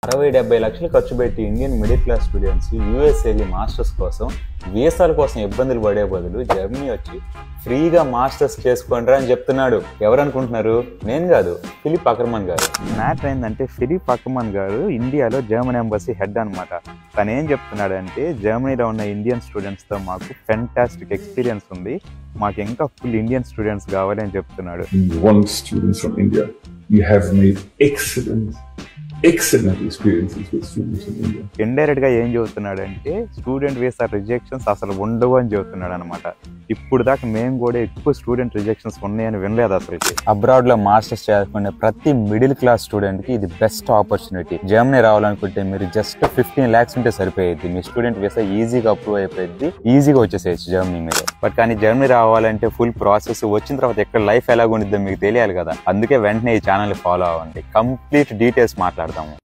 60-70 లక్షలు ఖర్చు పెట్టి Indian middle class students US వెళ్ళి మాస్టర్స్ కోసం వీసాల కోసం ఇబ్బందులు పడే బదులు జర్మనీ వచ్చి ఫ్రీగా మాస్టర్స్ చేసుకోండి అని చెప్తున్నాడు. ఎవరు అనుకుంటున్నారు? నేను కాదు, ఫిలిప్ అకర్మన్ గారు. మ్యాటర్ ఏంటంటే ఫిలిప్ అకర్మన్ గారు ఇండియాలో జర్మన్ ఎంబసీ హెడ్ అనమాట. తను ఏం చెప్తున్నాడంటే జర్మనీలో ఉన్న ఇండియన్ స్టూడెంట్స్తో మాకు ఫెంటాస్టిక్ ఎక్స్పీరియన్స్ ఉంది, మాకు ఇంకా ఫుల్ ఇండియన్ స్టూడెంట్స్ కావాలి అని చెప్తున్నాడు. Excellent experiences with students in India. Indirect గా ఏం చెబుతున్నాడంటే స్టూడెంట్ వీసా రిజెక్షన్స్ అసలు ఉండవు అని చెబుతున్నాడు అనమాట. ఇప్పుడు దాకా మేము కూడా ఎక్కువ స్టూడెంట్ రిజెక్షన్స్ ఉన్నాయని వినలేదు అసలు. అబ్రాడ్ లో మాస్టర్స్ చేసుకునే ప్రతి మిడిల్ క్లాస్ స్టూడెంట్ కి ఇది బెస్ట్ ఆపర్చునిటీ. జర్మనీ రావాలనుకుంటే మీరు జస్ట్ 15 lakhs ఉంటే సరిపోయేది, మీ స్టూడెంట్ వీసా ఈజీగా అప్రూవ్ అయిపోయింది, ఈజీగా వచ్చేసేయచ్చు జర్మనీ మీద. బట్ కానీ జర్మనీ రావాలంటే ఫుల్ ప్రాసెస్, వచ్చిన తర్వాత ఎక్కడ లైఫ్ ఎలాగ ఉండిద్దో మీకు తెలియాలి కదా. అందుకే వెంటనే ఈ ఛానల్ ఫాలో అవ్వండి, కంప్లీట్ డీటెయిల్స్ మాట్లాడతాము.